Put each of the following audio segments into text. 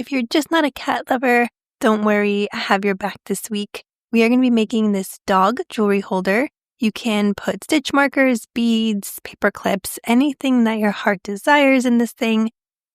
If you're just not a cat lover, don't worry, I have your back this week. We are going to be making this dog jewelry holder. You can put stitch markers, beads, paper clips, anything that your heart desires in this thing.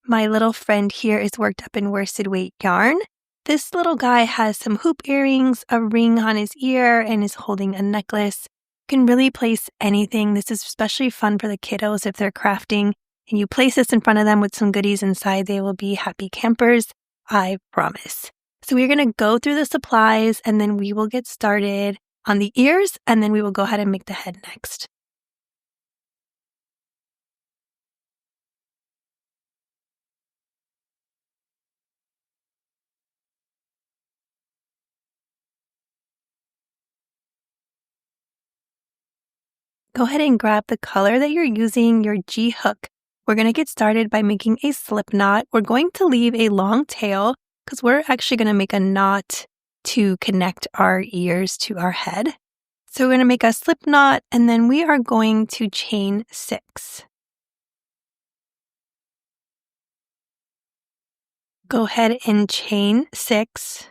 My little friend here is worked up in worsted weight yarn. This little guy has some hoop earrings, a ring on his ear, and is holding a necklace. You can really place anything. This is especially fun for the kiddos if they're crafting. And you place this in front of them with some goodies inside, they will be happy campers, I promise. So we're going to go through the supplies and then we will get started on the ears and then we will go ahead and make the head next. Go ahead and grab the color that you're using, your G hook. We're going to get started by making a slip knot. We're going to leave a long tail because we're actually going to make a knot to connect our ears to our head. So we're going to make a slip knot and then we are going to chain 6. Go ahead and chain 6.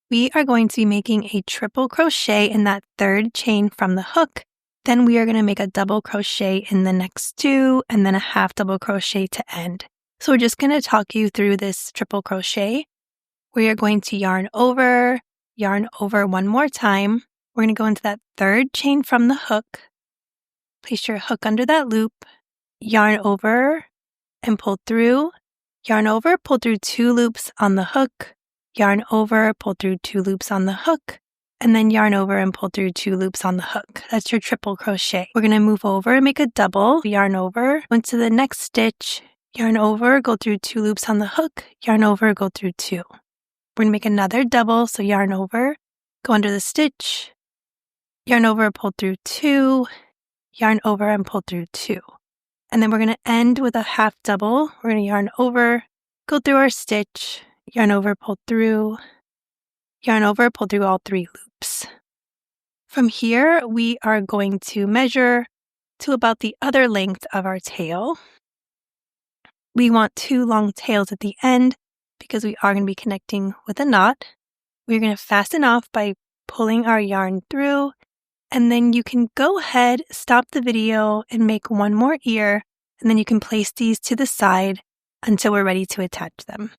We are going to be making a triple crochet in that third chain from the hook. Then we are going to make a double crochet in the next 2 and then a half double crochet to end. So we're just going to talk you through this triple crochet. We are going to yarn over one more time. We're going to go into that third chain from the hook. Place your hook under that loop, yarn over and pull through. Yarn over, pull through 2 loops on the hook. Yarn over, pull through 2 loops on the hook. And then yarn over and pull through 2 loops on the hook. That's your triple crochet. We're going to move over and make a double. Yarn over, go into the next stitch. Yarn over, go through 2 loops on the hook. Yarn over, go through 2. We're going to make another double. So yarn over, go under the stitch. Yarn over, pull through 2. Yarn over and pull through 2. And then we're going to end with a half double. We're going to yarn over, go through our stitch. Yarn over, pull through. Yarn over, pull through all 3 loops. From here, we are going to measure to about the other length of our tail. We want 2 long tails at the end because we are going to be connecting with a knot. We're going to fasten off by pulling our yarn through, and then you can go ahead, stop the video, and make one more ear, and then you can place these to the side until we're ready to attach them.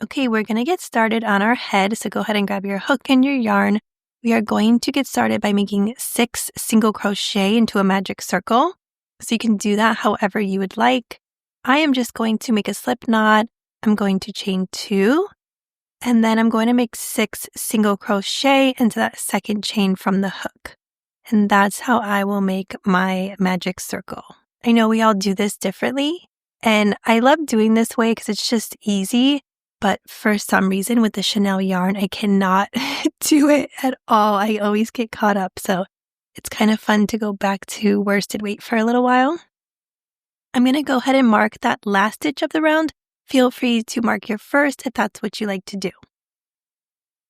Okay, we're going to get started on our head, so go ahead and grab your hook and your yarn. We are going to get started by making 6 single crochet into a magic circle. So you can do that however you would like. I am just going to make a slip knot. I'm going to chain 2, and then I'm going to make 6 single crochet into that second chain from the hook. And that's how I will make my magic circle. I know we all do this differently, and I love doing this way because it's just easy. But for some reason with the Chenille yarn, I cannot do it at all. I always get caught up. So it's kind of fun to go back to worsted weight for a little while. I'm going to go ahead and mark that last stitch of the round. Feel free to mark your first if that's what you like to do.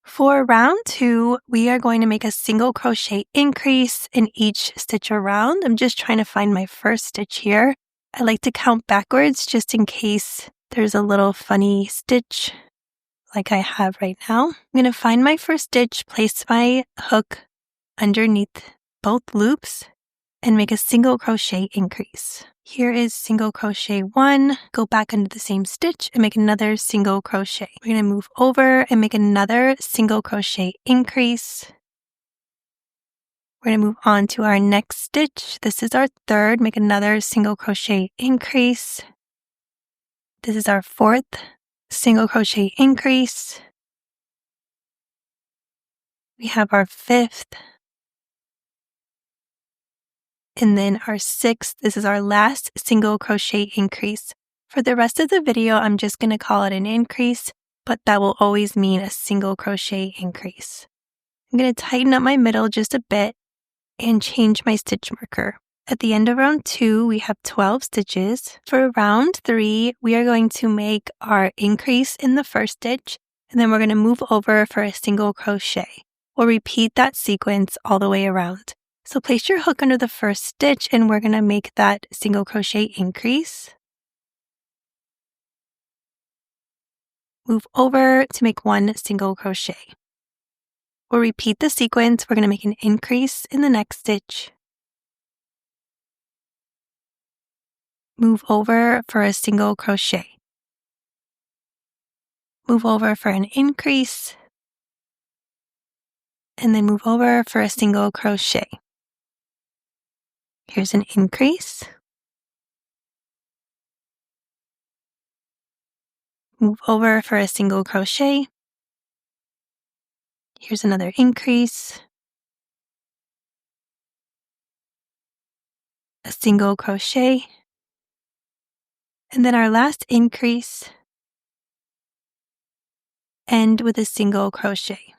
For round 2, we are going to make a single crochet increase in each stitch around. I'm just trying to find my first stitch here. I like to count backwards just in case there's a little funny stitch like I have right now. I'm going to find my first stitch, place my hook underneath both loops, and make a single crochet increase. Here is single crochet 1, go back under the same stitch and make another single crochet. We're going to move over and make another single crochet increase. We're going to move on to our next stitch. This is our third, make another single crochet increase. This is our 4th single crochet increase. We have our 5th. And then our 6th, this is our last single crochet increase. For the rest of the video, I'm just going to call it an increase, but that will always mean a single crochet increase. I'm going to tighten up my middle just a bit and change my stitch marker. At the end of round 2, we have 12 stitches. For round 3, we are going to make our increase in the first stitch, and then we're going to move over for a single crochet. We'll repeat that sequence all the way around. So place your hook under the first stitch and we're going to make that single crochet increase. Move over to make one single crochet. We'll repeat the sequence. We're going to make an increase in the next stitch. Move over for a single crochet. Move over for an increase. And then move over for a single crochet. Here's an increase. Move over for a single crochet. Here's another increase. A single crochet. And then our last increase. End with a single crochet.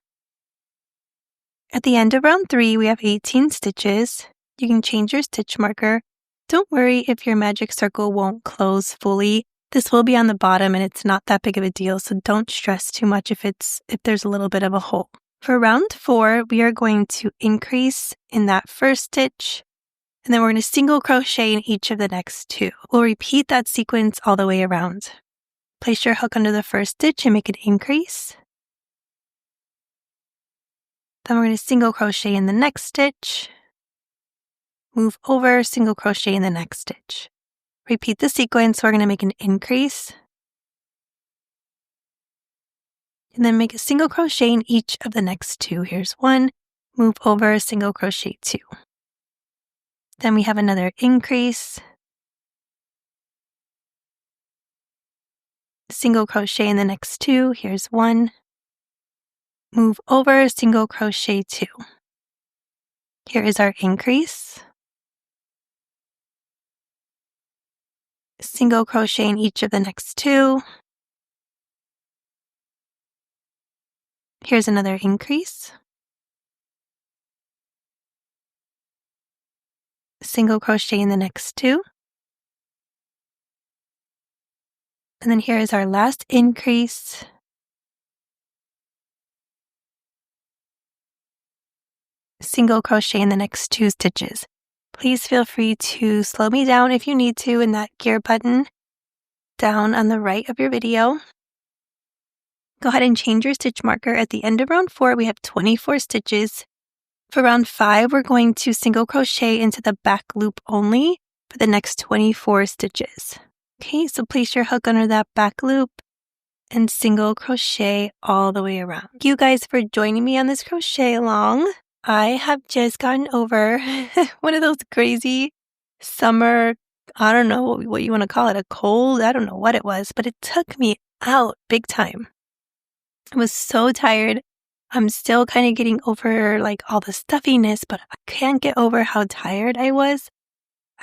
At the end of round 3, we have 18 stitches. You can change your stitch marker. Don't worry if your magic circle won't close fully. This will be on the bottom and it's not that big of a deal, so don't stress too much if there's a little bit of a hole. For round 4, we are going to increase in that first stitch, and then we're going to single crochet in each of the next 2. We'll repeat that sequence all the way around. Place your hook under the first stitch and make an increase. Then we're going to single crochet in the next stitch. Move over, single crochet in the next stitch. Repeat the sequence. We're going to make an increase. And then make a single crochet in each of the next 2. Here's 1. Move over, single crochet 2. Then we have another increase. Single crochet in the next 2. Here's 1. Move over, single crochet 2. Here is our increase. Single crochet in each of the next 2. Here's another increase. Single crochet in the next 2. And then here is our last increase. Single crochet in the next 2 stitches. Please feel free to slow me down if you need to in that gear button down on the right of your video. Go ahead and change your stitch marker. At the end of round 4, we have 24 stitches. For round 5, we're going to single crochet into the back loop only for the next 24 stitches. Okay, so place your hook under that back loop and single crochet all the way around. Thank you guys for joining me on this crochet along. I have just gotten over one of those crazy summer, I don't know what you want to call it, a cold, I don't know what it was, but it took me out big time. I was so tired. I'm still kind of getting over like all the stuffiness, but I can't get over how tired I was.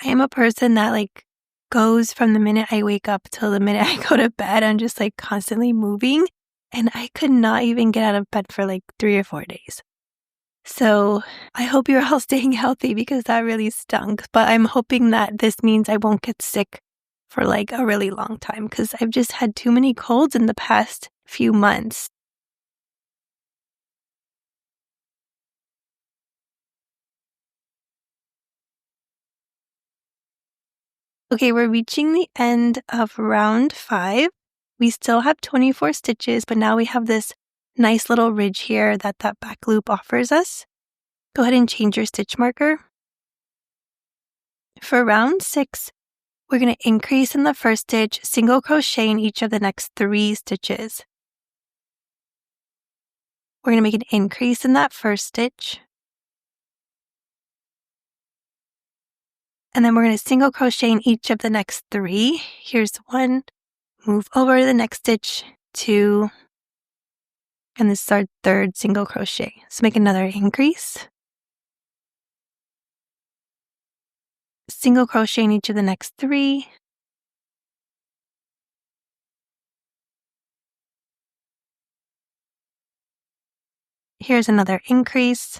I am a person that like goes from the minute I wake up till the minute I go to bed. I'm just like constantly moving, and I could not even get out of bed for like 3 or 4 days. So I hope you're all staying healthy because that really stunk. But I'm hoping that this means I won't get sick for like a really long time because I've just had too many colds in the past few months. Okay, we're reaching the end of round 5. We still have 24 stitches, but now we have this nice little ridge here that back loop offers us. Go ahead and change your stitch marker. For round 6, we're going to increase in the first stitch, single crochet in each of the next 3 stitches. We're going to make an increase in that first stitch. And then we're going to single crochet in each of the next 3. Here's 1. Move over to the next stitch, 2. And this is our 3rd single crochet. So make another increase. Single crochet in each of the next 3. Here's another increase.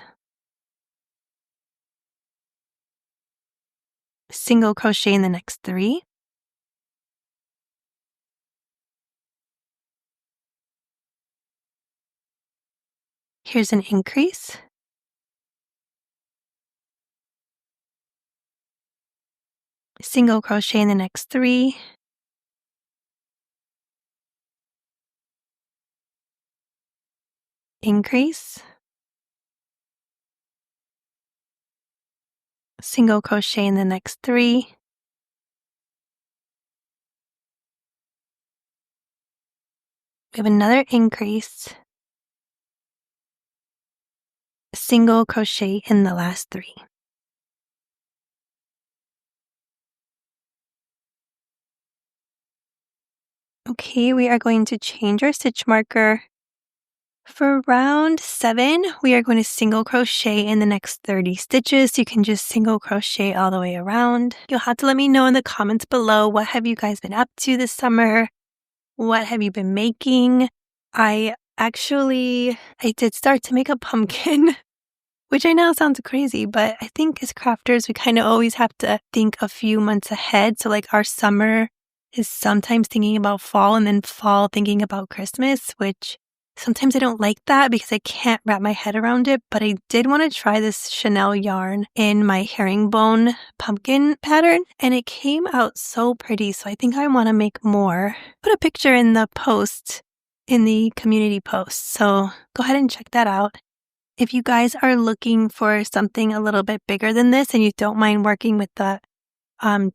Single crochet in the next 3. Here's an increase. single crochet in the next 3, increase, single crochet in the next 3, we have another increase, single crochet in the last 3. Okay, we are going to change our stitch marker. For round 7, we are going to single crochet in the next 30 stitches. You can just single crochet all the way around. You'll have to let me know in the comments below, what have you guys been up to this summer? What have you been making? I did start to make a pumpkin, which I know sounds crazy, but I think as crafters, we kind of always have to think a few months ahead. So like our summer is sometimes thinking about fall, and then fall thinking about Christmas, which sometimes I don't like that because I can't wrap my head around it. But I did want to try this Chenille yarn in my herringbone pumpkin pattern, and it came out so pretty. So I think I want to make more. Put a picture in the post, in the community post. So go ahead and check that out. If you guys are looking for something a little bit bigger than this and you don't mind working with the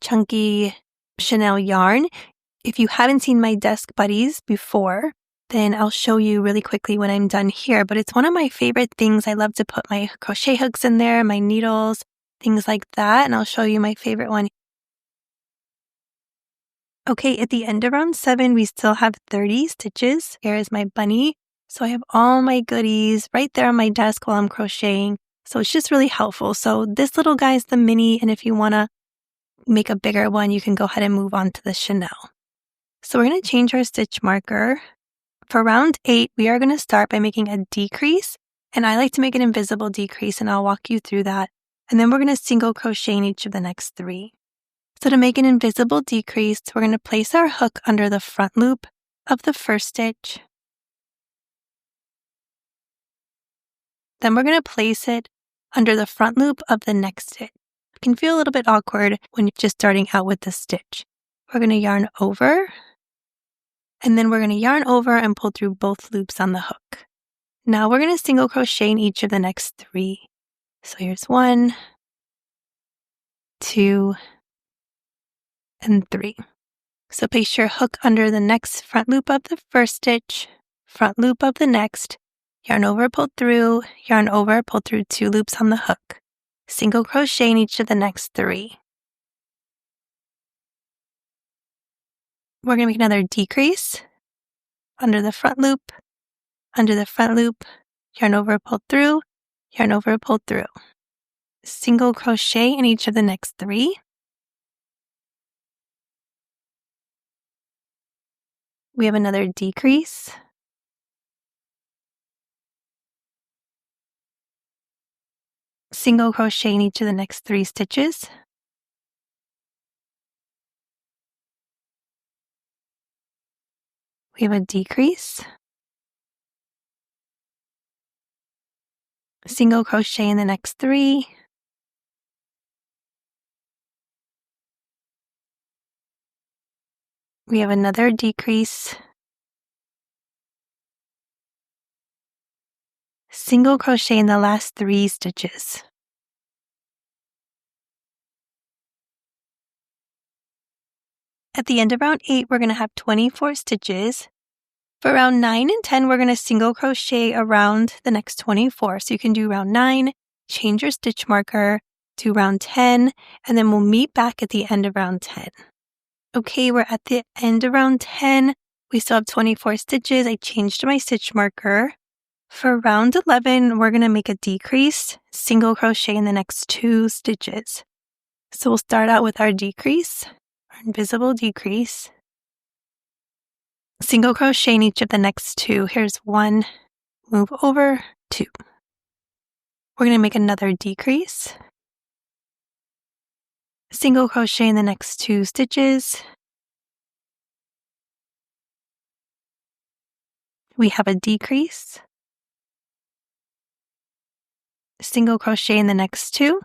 chunky Chenille yarn, if you haven't seen my desk buddies before, then I'll show you really quickly when I'm done here. But it's one of my favorite things. I love to put my crochet hooks in there, my needles, things like that. And I'll show you my favorite one. Okay, at the end of round 7, we still have 30 stitches. Here is my bunny. So I have all my goodies right there on my desk while I'm crocheting. So it's just really helpful. So this little guy is the mini, and if you want to make a bigger one, you can go ahead and move on to the Chenille. So we're going to change our stitch marker. For round 8, we are going to start by making a decrease, and I like to make an invisible decrease, and I'll walk you through that. And then we're going to single crochet in each of the next 3. So to make an invisible decrease, we're going to place our hook under the front loop of the first stitch. Then we're going to place it under the front loop of the next stitch. It can feel a little bit awkward when you're just starting out with the stitch. We're going to yarn over, and then we're going to yarn over and pull through both loops on the hook. Now we're going to single crochet in each of the next 3. So here's 1, 2, and 3. So place your hook under the next front loop of the first stitch, front loop of the next, yarn over, pull through, yarn over, pull through 2 loops on the hook. Single crochet in each of the next 3. We're going to make another decrease under the front loop, under the front loop, yarn over, pull through, yarn over, pull through. Single crochet in each of the next 3. We have another decrease. Single crochet in each of the next 3 stitches. We have a decrease. Single crochet in the next 3. We have another decrease. Single crochet in the last 3 stitches. At the end of round 8, we're going to have 24 stitches. For round 9 and 10, we're going to single crochet around the next 24. So you can do round 9, change your stitch marker, do round 10, and then we'll meet back at the end of round 10. Okay, we're at the end of round 10. We still have 24 stitches. I changed my stitch marker. For round 11, we're going to make a decrease, single crochet in the next 2 stitches. So we'll start out with our decrease, our invisible decrease. Single crochet in each of the next 2. Here's 1, move over, 2. We're going to make another decrease. Single crochet in the next 2 stitches. We have a decrease. Single crochet in the next 2.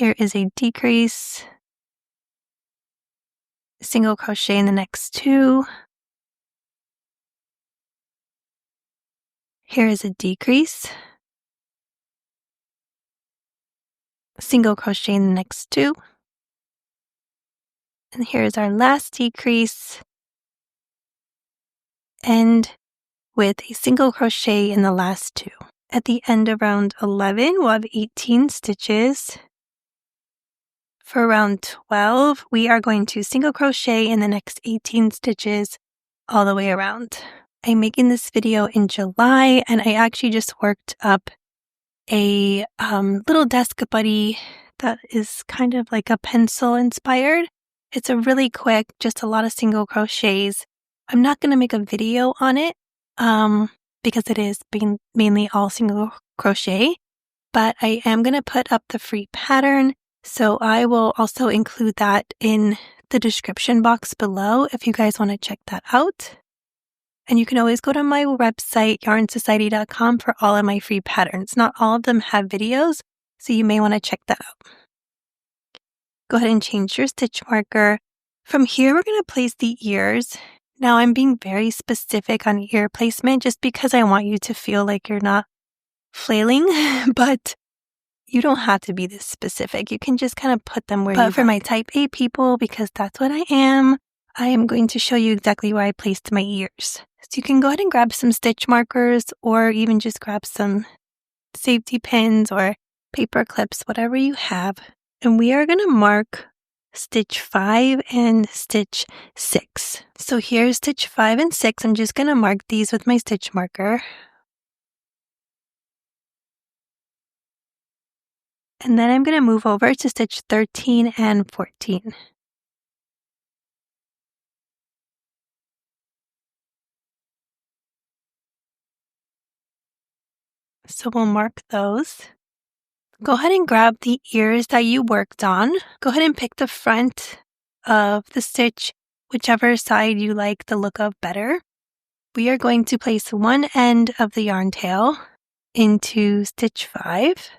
Here is a decrease, single crochet in the next 2. Here is a decrease, single crochet in the next 2. And here is our last decrease, end with a single crochet in the last 2. At the end of round 11, we'll have 18 stitches. For round 12, we are going to single crochet in the next 18 stitches all the way around. I'm making this video in July, and I actually just worked up a little desk buddy that is kind of like a pencil inspired. It's a really quick, just a lot of single crochets. I'm not going to make a video on it because it is being mainly all single crochet, but I am going to put up the free pattern. So I will also include that in the description box below if you guys want to check that out. And you can always go to my website, yarnsociety.com, for all of my free patterns. Not all of them have videos, so you may want to check that out. Go ahead and change your stitch marker. From here, we're going to place the ears. Now, I'm being very specific on ear placement just because I want you to feel like you're not flailing, but you don't have to be this specific. You can just kind of put them where you want. But for my type A people, because that's what I am going to show you exactly where I placed my ears. So you can go ahead and grab some stitch markers or even just grab some safety pins or paper clips, whatever you have. And we are going to mark stitch 5 and stitch 6. So here's stitch 5 and 6. I'm just going to mark these with my stitch marker. And then I'm going to move over to stitch 13 and 14. So we'll mark those. Go ahead and grab the ears that you worked on. Go ahead and pick the front of the stitch, whichever side you like the look of better. We are going to place one end of the yarn tail into stitch 5.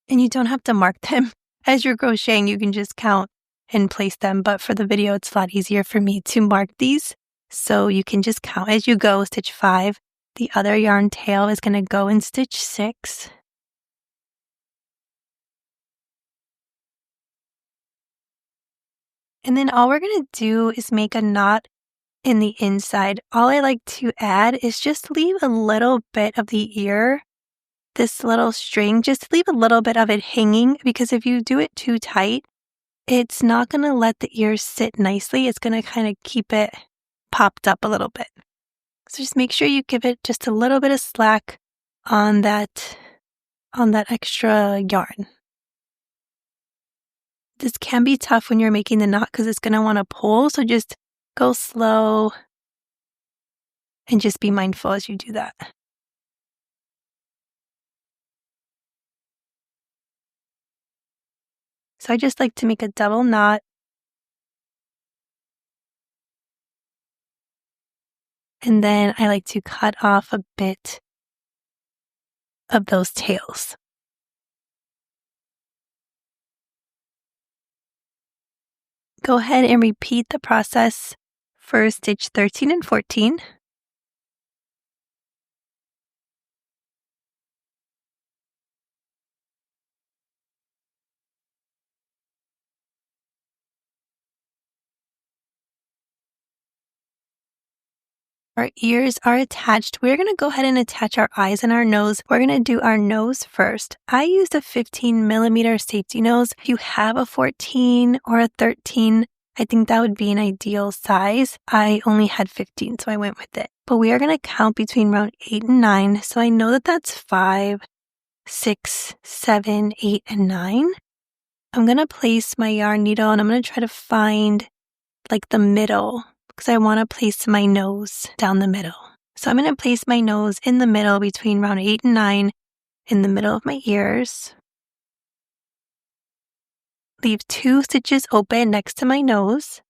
And you don't have to mark them. As you're crocheting, you can just count and place them. But for the video, it's a lot easier for me to mark these. So you can just count as you go, stitch 5. The other yarn tail is going to go in stitch 6. And then all we're going to do is make a knot in the inside. All I like to add is just leave a little bit of the ear, this little string, just leave a little bit of it hanging, because if you do it too tight, it's not going to let the ear sit nicely. It's going to kind of keep it popped up a little bit. So just make sure you give it just a little bit of slack on that extra yarn. This can be tough when you're making the knot because it's going to want to pull. So just go slow and just be mindful as you do that. So I just like to make a double knot. And then I like to cut off a bit of those tails. Go ahead and repeat the process for stitch 13 and 14. Our ears are attached. We're going to go ahead and attach our eyes and our nose. We're going to do our nose first. I used a 15mm safety nose. If you have a 14 or a 13, I think that would be an ideal size. I only had 15, so I went with it. But we are going to count between round 8 and 9. So I know that that's 5, 6, 7, 8, and 9. I'm going to place my yarn needle and I'm going to try to find like the middle, because I want to place my nose down the middle. So I'm going to place my nose in the middle between round 8 and 9, in the middle of my ears. Leave 2 stitches open next to my nose,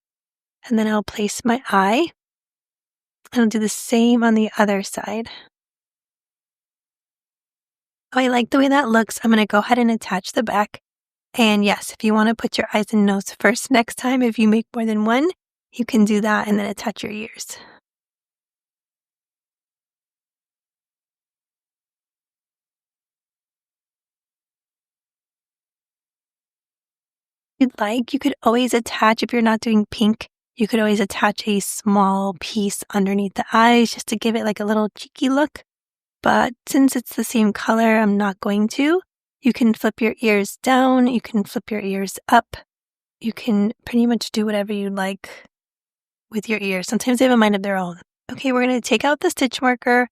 and then I'll place my eye. And I'll do the same on the other side. Oh, I like the way that looks. I'm going to go ahead and attach the back. And yes, if you want to put your eyes and nose first next time, if you make more than one, you can do that and then attach your ears. If you'd like, you could always attach, if you're not doing pink, you could always attach a small piece underneath the eyes just to give it like a little cheeky look. But since it's the same color, I'm not going to. You can flip your ears down, you can flip your ears up. You can pretty much do whatever you like with your ears. Sometimes they have a mind of their own. Okay, we're going to take out the stitch marker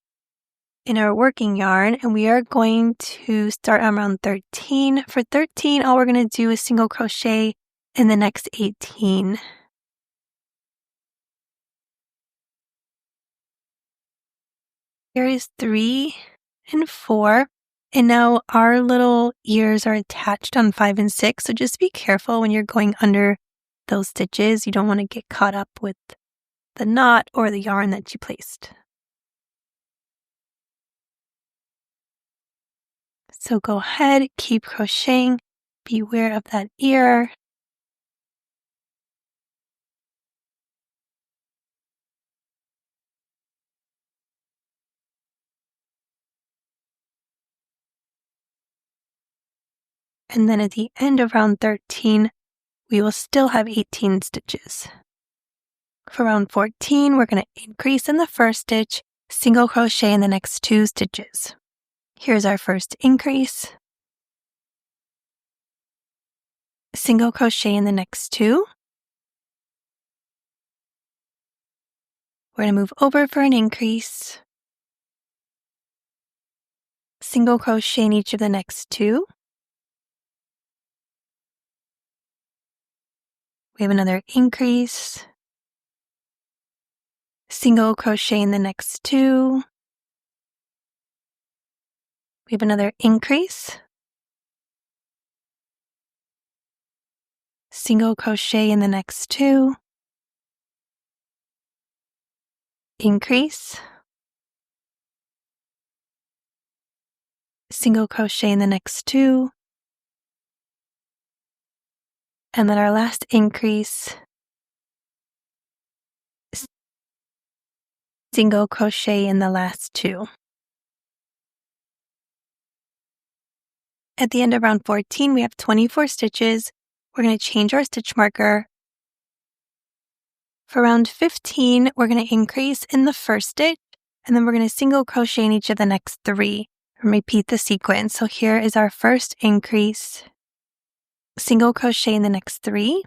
in our working yarn and we are going to start on round 13. For 13, all we're going to do is single crochet in the next 18. Here is 3 and 4. And now our little ears are attached on 5 and 6. So just be careful when you're going under those stitches. You don't want to get caught up with the knot or the yarn that you placed. So go ahead, keep crocheting, beware of that ear. And then at the end of round 13, we will still have 18 stitches. For round 14, we're going to increase in the first stitch, single crochet in the next 2 stitches. Here's our first increase, single crochet in the next 2. We're going to move over for an increase, single crochet in each of the next 2. We have another increase, single crochet in the next 2. We have another increase, single crochet in the next 2, increase, single crochet in the next 2, and then our last increase, single crochet in the last 2. At the end of round 14, we have 24 stitches. We're going to change our stitch marker. For round 15, we're going to increase in the first stitch, and then we're going to single crochet in each of the next 3 and repeat the sequence. So here is our first increase, single crochet in the next 3.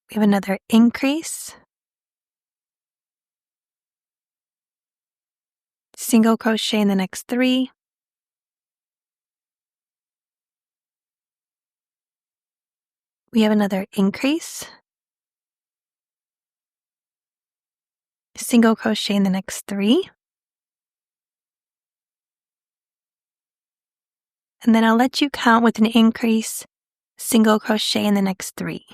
We have another increase, single crochet in the next 3. We have another increase, single crochet in the next 3. And then I'll let you count with an increase, single crochet in the next 3.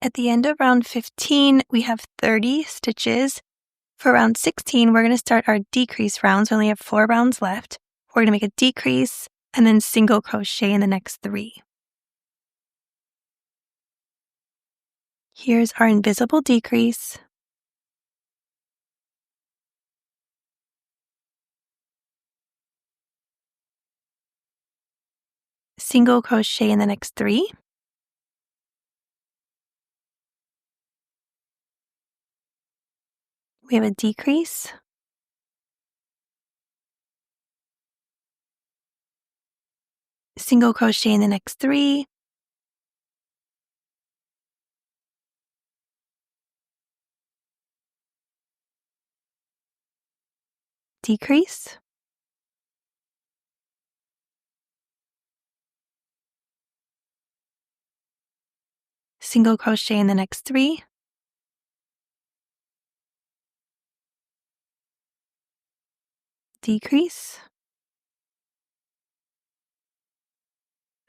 At the end of round 15, we have 30 stitches. For round 16, we're going to start our decrease rounds. We only have 4 rounds left. We're going to make a decrease and then single crochet in the next 3. Here's our invisible decrease. Single crochet in the next 3. We have a decrease, single crochet in the next 3, decrease, single crochet in the next 3, decrease,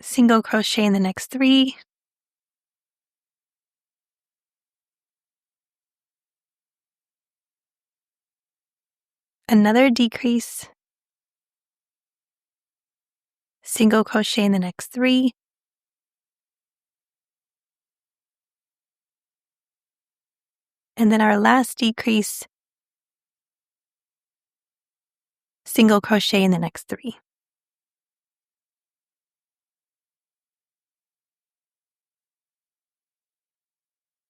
single crochet in the next 3, another decrease, single crochet in the next 3, and then our last decrease, single crochet in the next 3.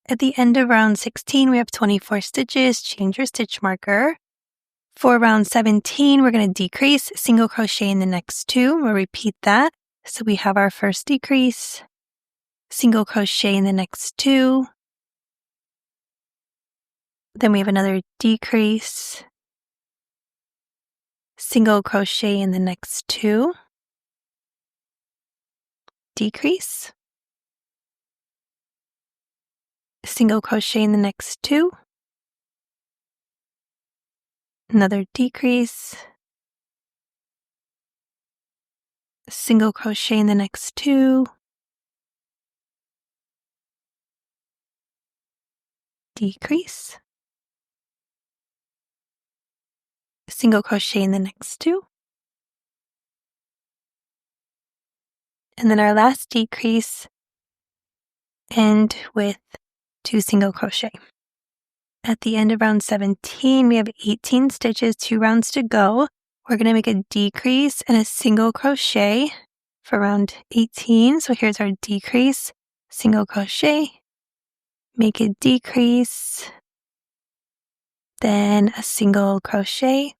At the end of round 16, we have 24 stitches. Change your stitch marker. For round 17, we're going to decrease, single crochet in the next 2. We'll repeat that. So we have our first decrease, single crochet in the next 2. Then we have another decrease, single crochet in the next 2, decrease, single crochet in the next 2, another decrease, single crochet in the next 2, decrease, single crochet in the next 2, and then our last decrease, end with 2 single crochet. At the end of round 17, we have 18 stitches, 2 rounds to go. We're going to make a decrease and a single crochet for round 18. So here's our decrease, single crochet, make a decrease, then a single crochet.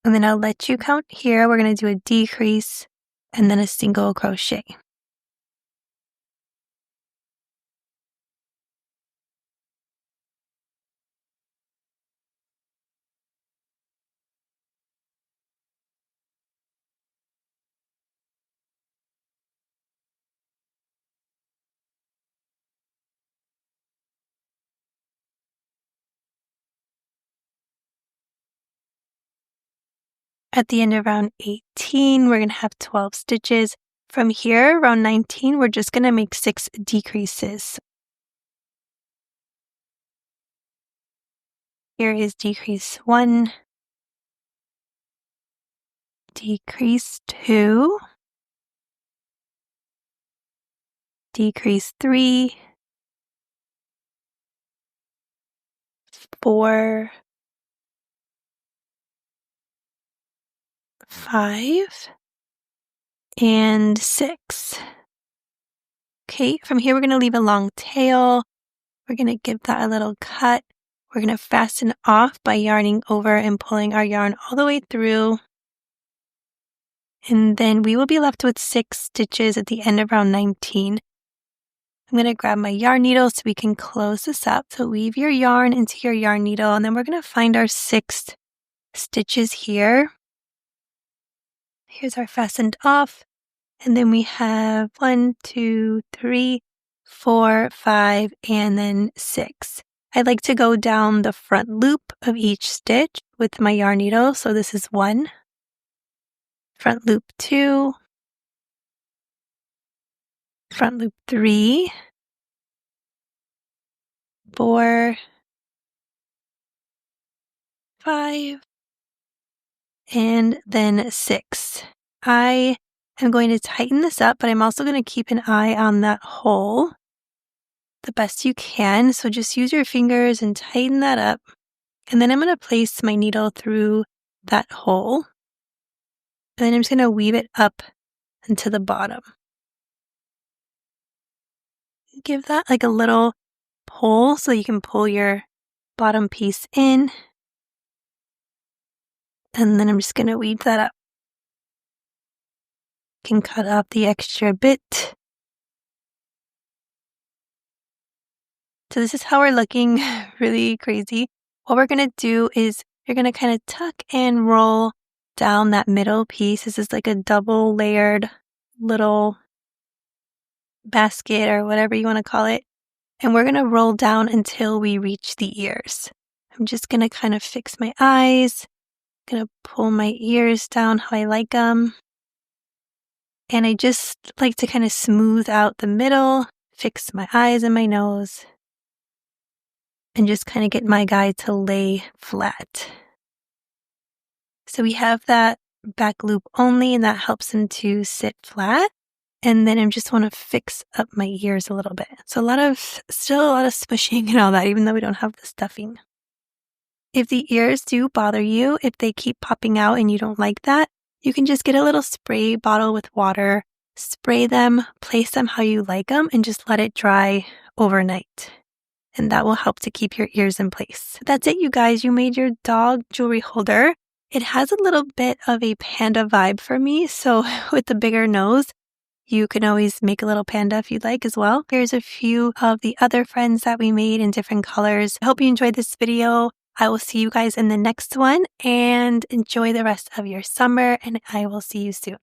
And then I'll let you count here. We're going to do a decrease and then a single crochet. At the end of round 18, we're going to have 12 stitches. From here, round 19, we're just going to make 6 decreases. Here is decrease 1, decrease 2, decrease 3, 4, 5, and 6. Okay, from here we're going to leave a long tail. We're going to give that a little cut. We're going to fasten off by yarning over and pulling our yarn all the way through. And then we will be left with 6 stitches at the end of round 19. I'm going to grab my yarn needle so we can close this up. So weave your yarn into your yarn needle, and then we're going to find our 6 stitches here. Here's our fastened off. And then we have 1, 2, 3, 4, 5, and then 6. I like to go down the front loop of each stitch with my yarn needle. So this is 1, front loop 2, front loop 3, 4, 5, and then 6. I am going to tighten this up, but I'm also going to keep an eye on that hole the best you can. So just use your fingers and tighten that up. And then I'm going to place my needle through that hole. And then I'm just going to weave it up into the bottom. Give that like a little pull so you can pull your bottom piece in. And then I'm just going to weave that up. You can cut off the extra bit. So this is how we're looking, really crazy. what we're going to do is you're going to kind of tuck and roll down that middle piece. This is like a double layered little basket or whatever you want to call it. And we're going to roll down until we reach the ears. I'm just going to kind of fix my eyes. I'm going to pull my ears down how I like them. And I just like to kind of smooth out the middle, fix my eyes and my nose, and just kind of get my guy to lay flat. So we have that back loop only, and that helps him to sit flat. And then I just want to fix up my ears a little bit. So still a lot of smushing and all that, even though we don't have the stuffing. If the ears do bother you, if they keep popping out and you don't like that, you can just get a little spray bottle with water, spray them, place them how you like them, and just let it dry overnight. And that will help to keep your ears in place. That's it, you guys. You made your dog jewelry holder. It has a little bit of a panda vibe for me. So with the bigger nose, you can always make a little panda if you'd like as well. Here's a few of the other friends that we made in different colors. I hope you enjoyed this video. I will see you guys in the next one, and enjoy the rest of your summer, and I will see you soon.